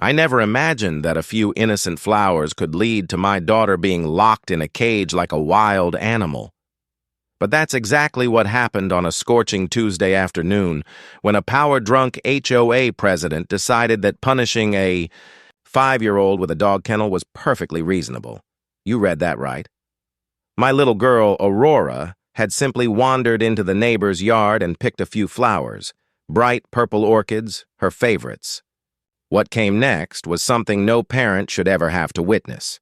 I never imagined that a few innocent flowers could lead to my daughter being locked in a cage like a wild animal. But that's exactly what happened on a scorching Tuesday afternoon when a power-drunk HOA president decided that punishing a 5-year-old with a dog kennel was perfectly reasonable. You read that right. My little girl, Aurora, had simply wandered into the neighbor's yard and picked a few flowers, bright purple orchids, her favorites. What came next was something no parent should ever have to witness.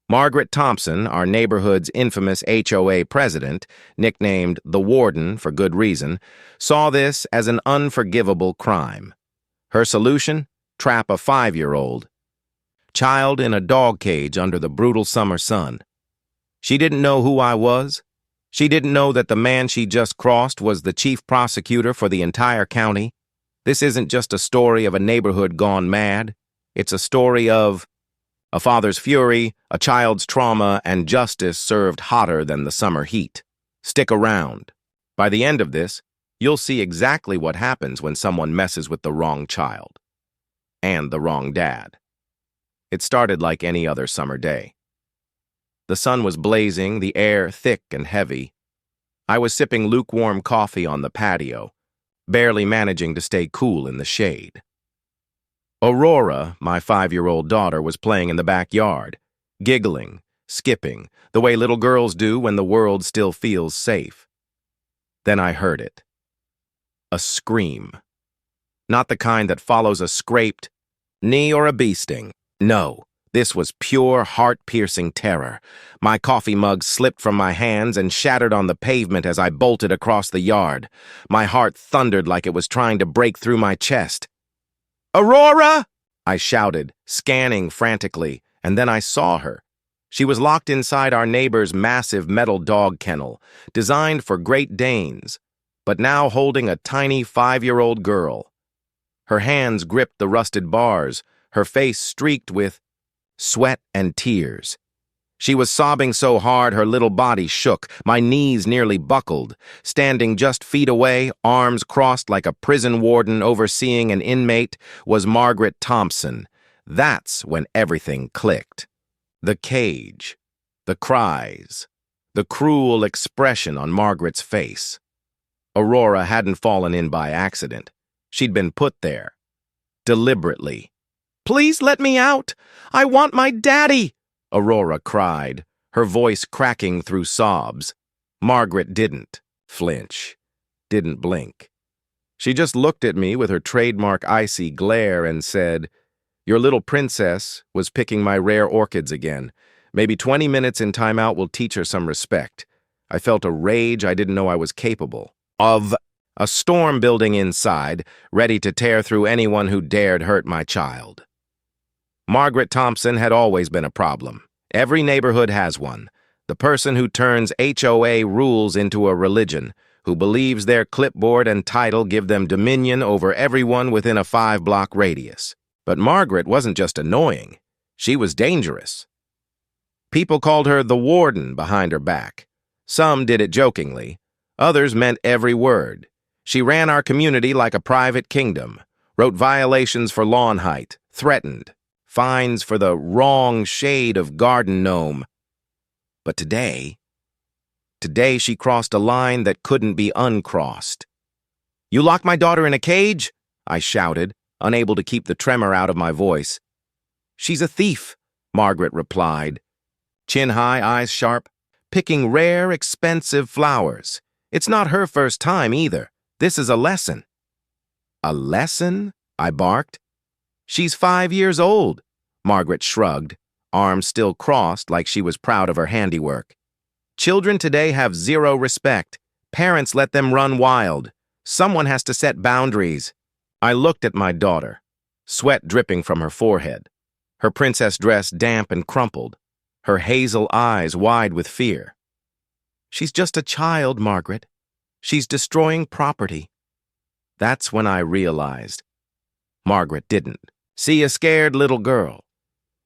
Margaret Thompson, our neighborhood's infamous HOA president, nicknamed the Warden for good reason, saw this as an unforgivable crime. Her solution? Trap a 5-year-old child in a dog cage under the brutal summer sun. She didn't know who I was. She didn't know that the man she just crossed was the chief prosecutor for the entire county. This isn't just a story of a neighborhood gone mad. It's a story of a father's fury, a child's trauma, and justice served hotter than the summer heat. Stick around. By the end of this, you'll see exactly what happens when someone messes with the wrong child. And the wrong dad. It started like any other summer day. The sun was blazing, the air thick and heavy. I was sipping lukewarm coffee on the patio, barely managing to stay cool in the shade. Aurora, my 5-year-old daughter, was playing in the backyard, giggling, skipping, the way little girls do when the world still feels safe. Then I heard it. A scream. Not the kind that follows a scraped knee or a bee sting. No, this was pure, heart-piercing terror. My coffee mug slipped from my hands and shattered on the pavement as I bolted across the yard. My heart thundered like it was trying to break through my chest. "Aurora!" I shouted, scanning frantically, and then I saw her. She was locked inside our neighbor's massive metal dog kennel, designed for Great Danes, but now holding a tiny 5-year-old girl. Her hands gripped the rusted bars, her face streaked with sweat and tears. She was sobbing so hard her little body shook, my knees nearly buckled. Standing just feet away, arms crossed like a prison warden overseeing an inmate, was Margaret Thompson. That's when everything clicked. The cage, the cries, the cruel expression on Margaret's face. Aurora hadn't fallen in by accident. She'd been put there. Deliberately. "Please let me out! I want my daddy!" Aurora cried, her voice cracking through sobs. Margaret didn't flinch, didn't blink. She just looked at me with her trademark icy glare and said, "Your little princess was picking my rare orchids again. Maybe 20 minutes in timeout will teach her some respect." I felt a rage I didn't know I was capable of. A storm building inside, ready to tear through anyone who dared hurt my child. Margaret Thompson had always been a problem. Every neighborhood has one. The person who turns HOA rules into a religion, who believes their clipboard and title give them dominion over everyone within a 5-block radius. But Margaret wasn't just annoying. She was dangerous. People called her the Warden behind her back. Some did it jokingly. Others meant every word. She ran our community like a private kingdom, wrote violations for lawn height, threatened, fines for the wrong shade of garden gnome. But today she crossed a line that couldn't be uncrossed. "You locked my daughter in a cage?" I shouted, unable to keep the tremor out of my voice. "She's a thief," Margaret replied, chin high, eyes sharp, picking rare, expensive flowers. It's not her first time either. This is a lesson. "A lesson?" I barked. "She's 5 years old," Margaret shrugged, arms still crossed like she was proud of her handiwork. "Children today have zero respect. Parents let them run wild. Someone has to set boundaries." I looked at my daughter, sweat dripping from her forehead, her princess dress damp and crumpled, her hazel eyes wide with fear. "She's just a child, Margaret. She's destroying property." That's when I realized. Margaret didn't see a scared little girl.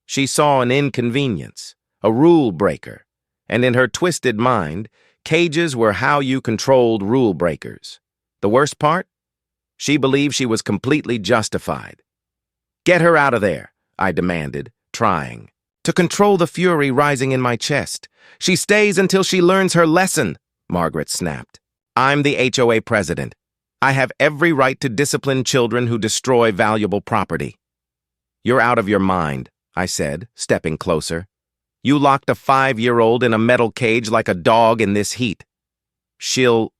She saw an inconvenience, a rule breaker, and in her twisted mind, cages were how you controlled rule breakers. The worst part? She believed she was completely justified. Get her out of there, I demanded, trying to control the fury rising in my chest. She stays until she learns her lesson, Margaret snapped. I'm the HOA president. I have every right to discipline children who destroy valuable property. You're out of your mind, I said, stepping closer. You locked a 5-year-old in a metal cage like a dog in this heat. She'll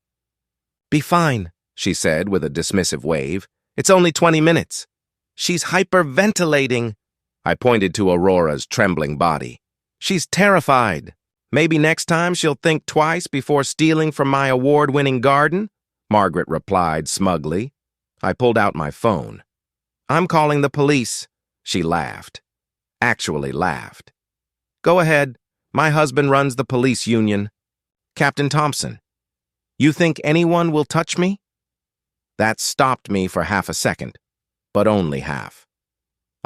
be fine, she said with a dismissive wave. It's only 20 minutes. She's hyperventilating. I pointed to Aurora's trembling body. She's terrified. Maybe next time she'll think twice before stealing from my award-winning garden, Margaret replied smugly. I pulled out my phone. I'm calling the police, she laughed. Actually laughed. Go ahead. My husband runs the police union. Captain Thompson. You think anyone will touch me? That stopped me for half a second, but only half.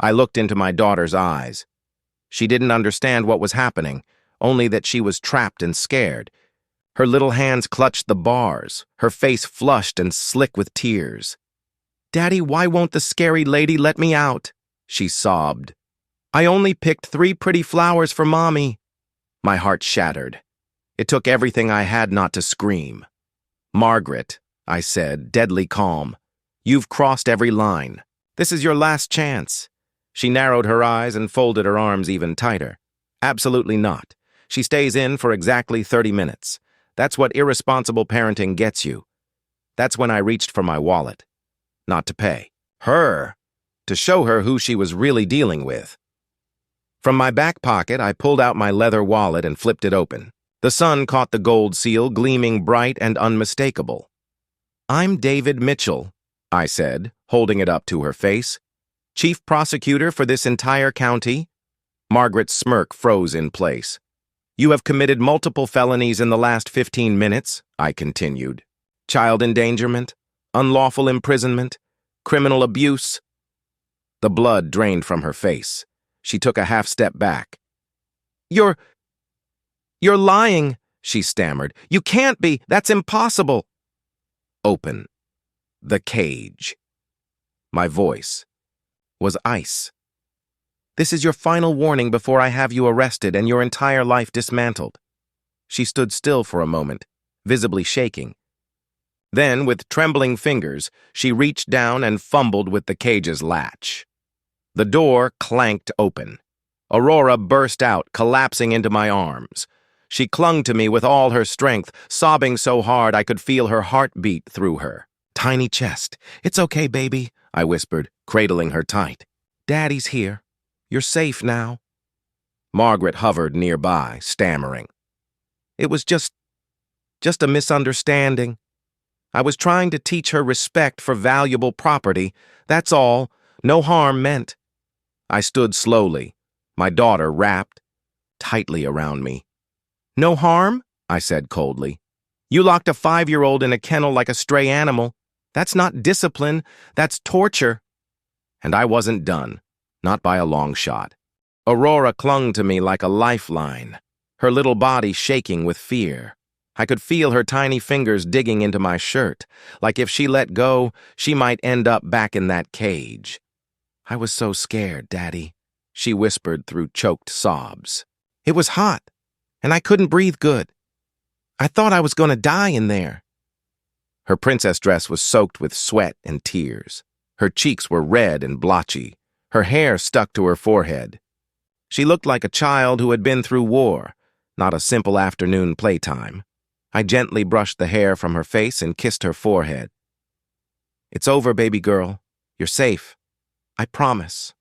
I looked into my daughter's eyes. She didn't understand what was happening, only that she was trapped and scared. Her little hands clutched the bars, her face flushed and slick with tears. Daddy, why won't the scary lady let me out? She sobbed. I only picked 3 pretty flowers for Mommy. My heart shattered. It took everything I had not to scream. Margaret, I said, deadly calm, you've crossed every line. This is your last chance. She narrowed her eyes and folded her arms even tighter. Absolutely not. She stays in for exactly 30 minutes. That's what irresponsible parenting gets you. That's when I reached for my wallet. Not to pay. Her. To show her who she was really dealing with. From my back pocket, I pulled out my leather wallet and flipped it open. The sun caught the gold seal, gleaming bright and unmistakable. I'm David Mitchell, I said, holding it up to her face. Chief Prosecutor for this entire county. Margaret's smirk froze in place. You have committed multiple felonies in the last 15 minutes, I continued. Child endangerment, unlawful imprisonment, criminal abuse. The blood drained from her face. She took a half step back. You're lying, she stammered. You can't be. That's impossible. Open. The cage. My voice was ice. This is your final warning before I have you arrested and your entire life dismantled. She stood still for a moment, visibly shaking. Then, with trembling fingers, she reached down and fumbled with the cage's latch. The door clanked open. Aurora burst out, collapsing into my arms. She clung to me with all her strength, sobbing so hard I could feel her heart beat through her. Tiny chest. It's okay, baby, I whispered, cradling her tight. Daddy's here. You're safe now. Margaret hovered nearby, stammering. It was just a misunderstanding. I was trying to teach her respect for valuable property. That's all. No harm meant. I stood slowly, my daughter wrapped tightly around me. No harm? I said coldly. You locked a 5-year-old in a kennel like a stray animal. That's not discipline, that's torture. And I wasn't done, not by a long shot. Aurora clung to me like a lifeline, her little body shaking with fear. I could feel her tiny fingers digging into my shirt, like if she let go, she might end up back in that cage. I was so scared, Daddy, she whispered through choked sobs. It was hot, and I couldn't breathe good. I thought I was going to die in there. Her princess dress was soaked with sweat and tears. Her cheeks were red and blotchy. Her hair stuck to her forehead. She looked like a child who had been through war, not a simple afternoon playtime. I gently brushed the hair from her face and kissed her forehead. It's over, baby girl. You're safe. I promise.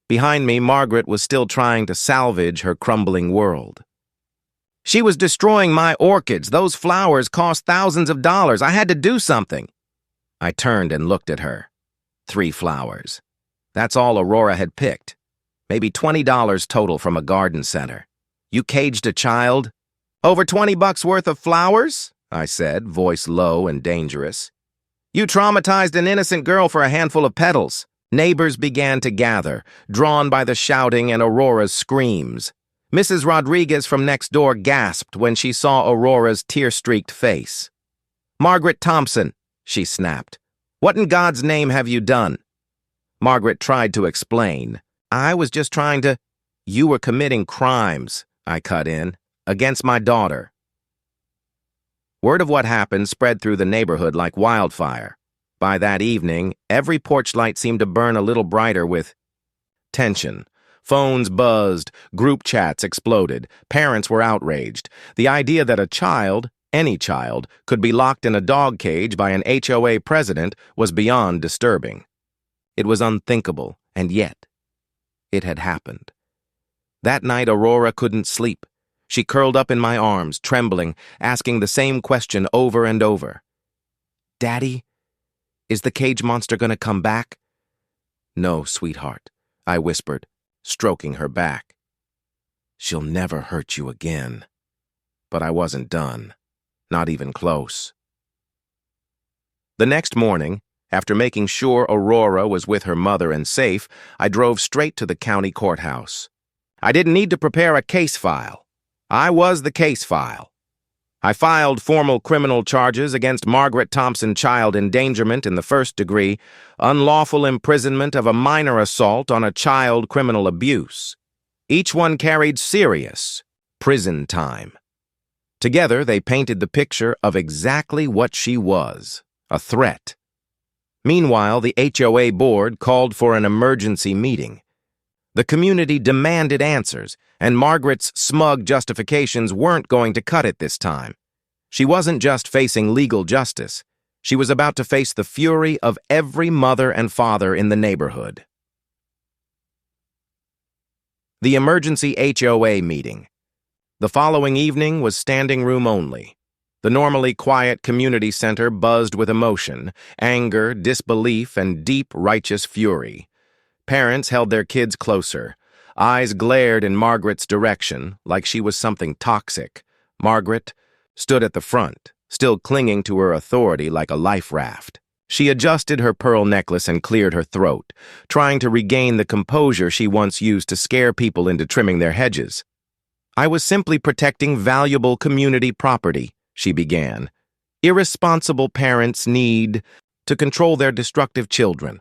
Behind me, Margaret was still trying to salvage her crumbling world. She was destroying my orchids. Those flowers cost thousands of dollars. I had to do something. I turned and looked at her. 3 flowers. That's all Aurora had picked. Maybe $20 total from a garden center. You caged a child? Over $20 worth of flowers? I said, voice low and dangerous. You traumatized an innocent girl for a handful of petals. Neighbors began to gather, drawn by the shouting and Aurora's screams. Mrs. Rodriguez from next door gasped when she saw Aurora's tear-streaked face. Margaret Thompson, she snapped. What in God's name have you done? Margaret tried to explain. I was just trying to— You were committing crimes, I cut in, against my daughter. Word of what happened spread through the neighborhood like wildfire. By that evening, every porch light seemed to burn a little brighter with tension. Phones buzzed, group chats exploded, parents were outraged. The idea that a child, any child, could be locked in a dog cage by an HOA president was beyond disturbing. It was unthinkable, and yet, it had happened. That night, Aurora couldn't sleep. She curled up in my arms, trembling, asking the same question over and over. Daddy, is the cage monster gonna come back? No, sweetheart, I whispered, stroking her back. She'll never hurt you again. But I wasn't done. Not even close. The next morning, after making sure Aurora was with her mother and safe, I drove straight to the county courthouse. I didn't need to prepare a case file. I was the case file. I filed formal criminal charges against Margaret Thompson, child endangerment in the first degree, unlawful imprisonment of a minor assault on a child, criminal abuse. Each one carried serious prison time. Together, they painted the picture of exactly what she was, a threat. Meanwhile, the HOA board called for an emergency meeting. The community demanded answers, and Margaret's smug justifications weren't going to cut it this time. She wasn't just facing legal justice. She was about to face the fury of every mother and father in the neighborhood. The emergency HOA meeting. The following evening was standing room only. The normally quiet community center buzzed with emotion, anger, disbelief, and deep, righteous fury. Parents held their kids closer. Eyes glared in Margaret's direction, like she was something toxic. Margaret stood at the front, still clinging to her authority like a life raft. She adjusted her pearl necklace and cleared her throat, trying to regain the composure she once used to scare people into trimming their hedges. I was simply protecting valuable community property, she began. Irresponsible parents need to control their destructive children.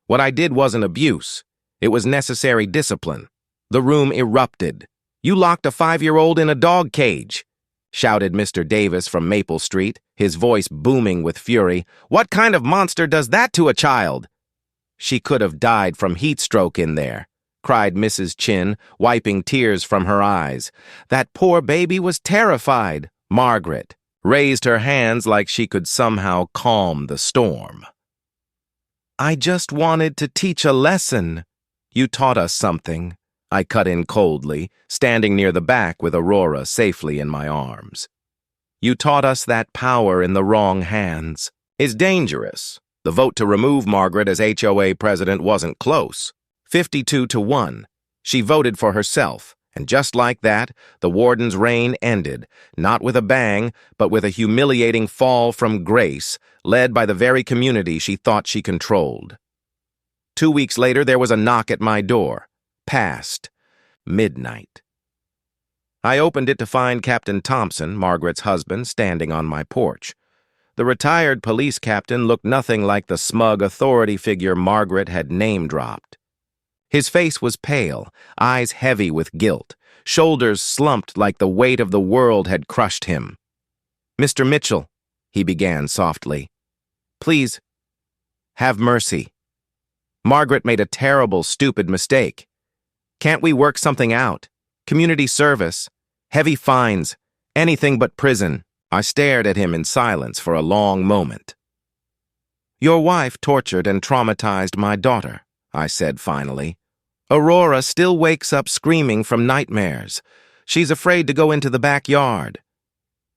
What I did wasn't abuse. It was necessary discipline. The room erupted. You locked a 5-year-old in a dog cage, shouted Mr. Davis from Maple Street, his voice booming with fury. What kind of monster does that to a child? She could have died from heat stroke in there, cried Mrs. Chin, wiping tears from her eyes. That poor baby was terrified. Margaret raised her hands like she could somehow calm the storm. I just wanted to teach a lesson. You taught us something. I cut in coldly, standing near the back with Aurora safely in my arms. You taught us that power in the wrong hands is dangerous. The vote to remove Margaret as HOA president wasn't close. 52-1. She voted for herself, and just like that, the warden's reign ended, not with a bang, but with a humiliating fall from grace, led by the very community she thought she controlled. 2 weeks later, there was a knock at my door. Past midnight. I opened it to find Captain Thompson, Margaret's husband, standing on my porch. The retired police captain looked nothing like the smug authority figure Margaret had name-dropped. His face was pale, eyes heavy with guilt, shoulders slumped like the weight of the world had crushed him. Mr. Mitchell, he began softly, please, have mercy. Margaret made a terrible, stupid mistake. Can't we work something out? Community service, heavy fines, anything but prison. I stared at him in silence for a long moment. Your wife tortured and traumatized my daughter, I said finally. Aurora still wakes up screaming from nightmares. She's afraid to go into the backyard.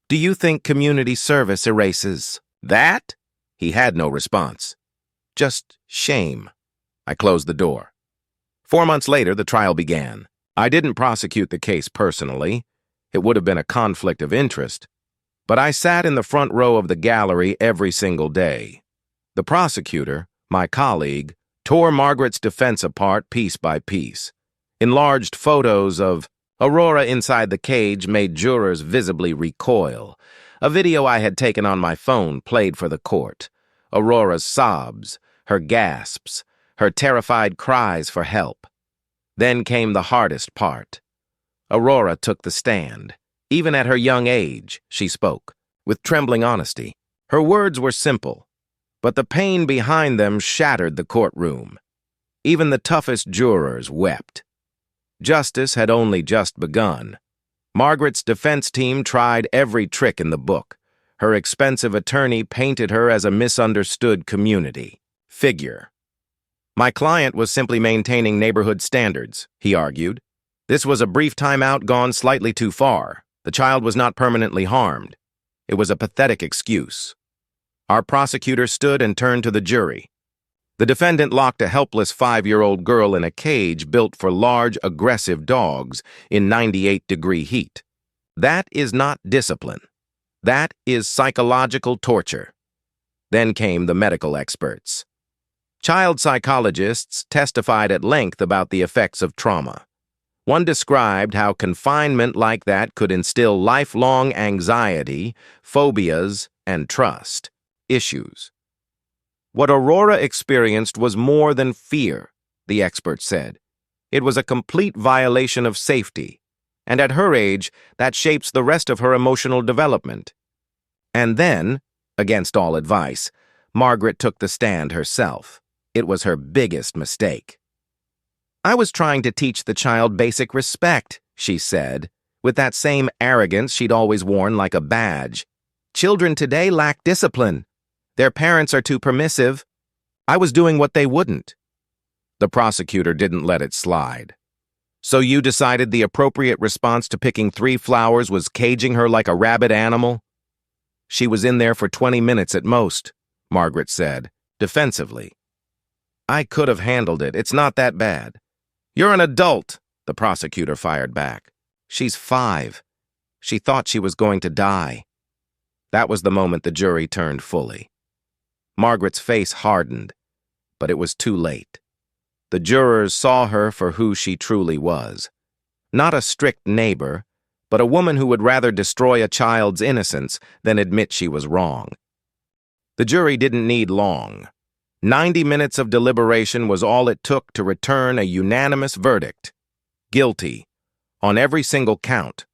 Do you think community service erases that? He had no response. Just shame. I closed the door. 4 months later, the trial began. I didn't prosecute the case personally. It would have been a conflict of interest. But I sat in the front row of the gallery every single day. The prosecutor, my colleague, tore Margaret's defense apart piece by piece. Enlarged photos of Aurora inside the cage made jurors visibly recoil. A video I had taken on my phone played for the court. Aurora's sobs, her gasps, her terrified cries for help. Then came the hardest part. Aurora took the stand. Even at her young age, she spoke, with trembling honesty. Her words were simple, but the pain behind them shattered the courtroom. Even the toughest jurors wept. Justice had only just begun. Margaret's defense team tried every trick in the book. Her expensive attorney painted her as a misunderstood community figure. My client was simply maintaining neighborhood standards, he argued. This was a brief timeout gone slightly too far. The child was not permanently harmed. It was a pathetic excuse. Our prosecutor stood and turned to the jury. The defendant locked a helpless 5-year-old girl in a cage built for large, aggressive dogs in 98-degree heat. That is not discipline. That is psychological torture. Then came the medical experts. Child psychologists testified at length about the effects of trauma. One described how confinement like that could instill lifelong anxiety, phobias, and trust issues. What Aurora experienced was more than fear, the experts said. It was a complete violation of safety, and at her age, that shapes the rest of her emotional development. And then, against all advice, Margaret took the stand herself. It was her biggest mistake. I was trying to teach the child basic respect, she said, with that same arrogance she'd always worn like a badge. Children today lack discipline. Their parents are too permissive. I was doing what they wouldn't. The prosecutor didn't let it slide. So you decided the appropriate response to picking 3 flowers was caging her like a rabid animal? She was in there for 20 minutes at most, Margaret said, defensively. I could have handled it. It's not that bad. You're an adult, the prosecutor fired back. She's 5. She thought she was going to die. That was the moment the jury turned fully. Margaret's face hardened, but it was too late. The jurors saw her for who she truly was. Not a strict neighbor, but a woman who would rather destroy a child's innocence than admit she was wrong. The jury didn't need long. 90 minutes of deliberation was all it took to return a unanimous verdict. Guilty, on every single count.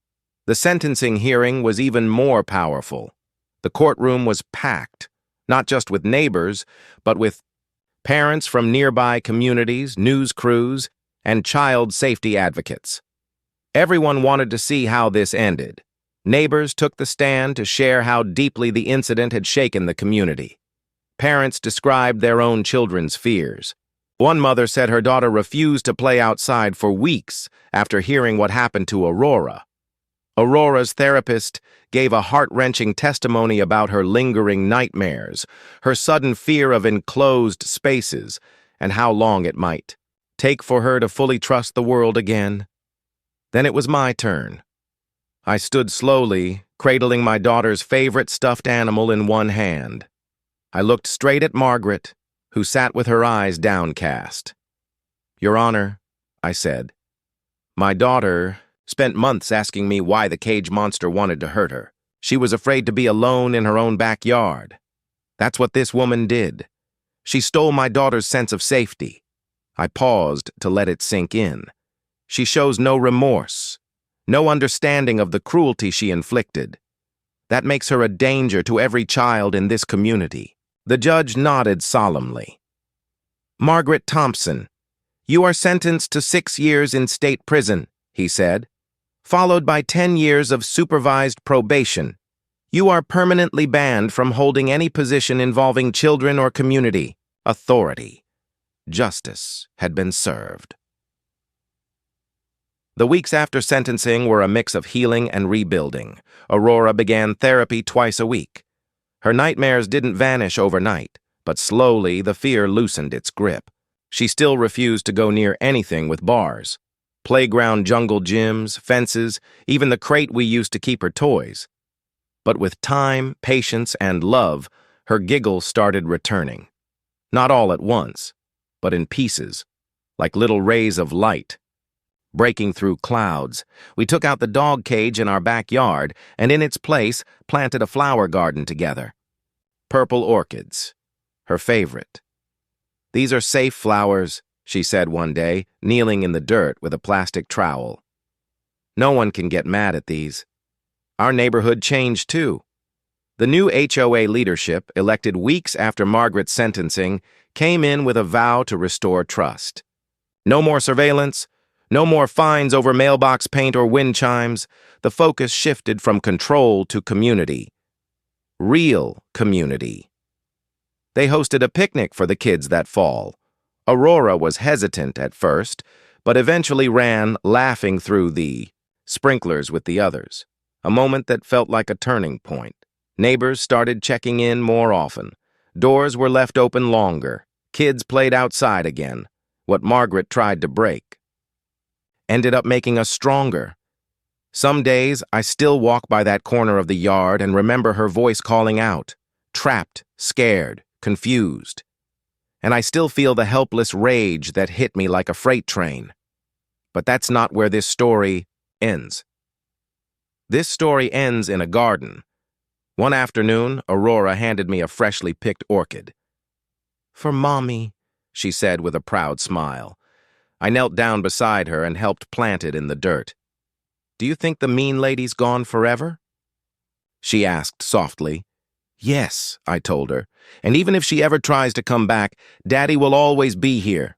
The sentencing hearing was even more powerful. The courtroom was packed, not just with neighbors, but with parents from nearby communities, news crews, and child safety advocates. Everyone wanted to see how this ended. Neighbors took the stand to share how deeply the incident had shaken the community. Parents described their own children's fears. One mother said her daughter refused to play outside for weeks after hearing what happened to Aurora. Aurora's therapist gave a heart-wrenching testimony about her lingering nightmares, her sudden fear of enclosed spaces, and how long it might take for her to fully trust the world again. Then it was my turn. I stood slowly, cradling my daughter's favorite stuffed animal in one hand. I looked straight at Margaret, who sat with her eyes downcast. Your Honor, I said, my daughter spent months asking me why the cage monster wanted to hurt her. She was afraid to be alone in her own backyard. That's what this woman did. She stole my daughter's sense of safety. I paused to let it sink in. She shows no remorse, no understanding of the cruelty she inflicted. That makes her a danger to every child in this community. The judge nodded solemnly. Margaret Thompson, you are sentenced to 6 years in state prison, he said, followed by 10 years of supervised probation. You are permanently banned from holding any position involving children or community authority. Justice had been served. The weeks after sentencing were a mix of healing and rebuilding. Aurora began therapy twice a week. Her nightmares didn't vanish overnight, but slowly the fear loosened its grip. She still refused to go near anything with bars. Playground jungle gyms, fences, even the crate we used to keep her toys. But with time, patience, and love, her giggles started returning. Not all at once, but in pieces, like little rays of light. Breaking through clouds, we took out the dog cage in our backyard and in its place planted a flower garden together. Purple orchids, her favorite. "These are safe flowers," she said one day, kneeling in the dirt with a plastic trowel. "No one can get mad at these." Our neighborhood changed too. The new HOA leadership, elected weeks after Margaret's sentencing, came in with a vow to restore trust. No more surveillance, no more fines over mailbox paint or wind chimes. The focus shifted from control to community. Real community. They hosted a picnic for the kids that fall. Aurora was hesitant at first, but eventually ran, laughing through the sprinklers with the others. A moment that felt like a turning point. Neighbors started checking in more often. Doors were left open longer. Kids played outside again. What Margaret tried to break ended up making us stronger. Some days, I still walk by that corner of the yard and remember her voice calling out, trapped, scared, confused. And I still feel the helpless rage that hit me like a freight train. But that's not where this story ends. This story ends in a garden. One afternoon, Aurora handed me a freshly picked orchid. "For Mommy," she said with a proud smile. I knelt down beside her and helped plant it in the dirt. "Do you think the mean lady's gone forever?" she asked softly. "Yes," I told her, "and even if she ever tries to come back, Daddy will always be here."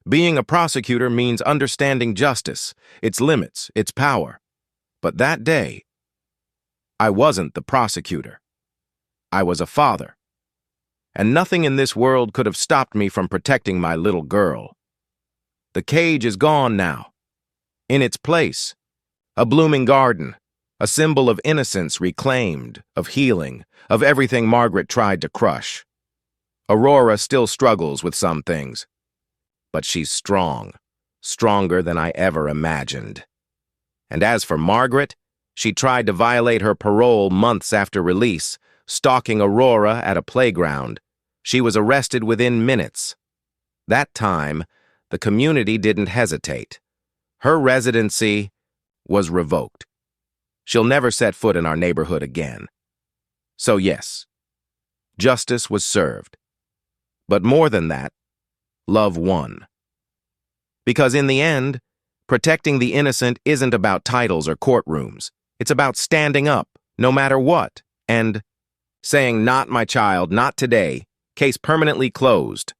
Being a prosecutor means understanding justice, its limits, its power. But that day, I wasn't the prosecutor. I was a father. And nothing in this world could have stopped me from protecting my little girl. The cage is gone now. In its place, a blooming garden, a symbol of innocence reclaimed, of healing, of everything Margaret tried to crush. Aurora still struggles with some things, but she's strong, stronger than I ever imagined. And as for Margaret, she tried to violate her parole months after release, stalking Aurora at a playground. She was arrested within minutes. That time, the community didn't hesitate. Her residency was revoked. She'll never set foot in our neighborhood again. So yes, justice was served. But more than that, love won. Because in the end, protecting the innocent isn't about titles or courtrooms. It's about standing up, no matter what, and saying, "Not my child, not today. Case permanently closed."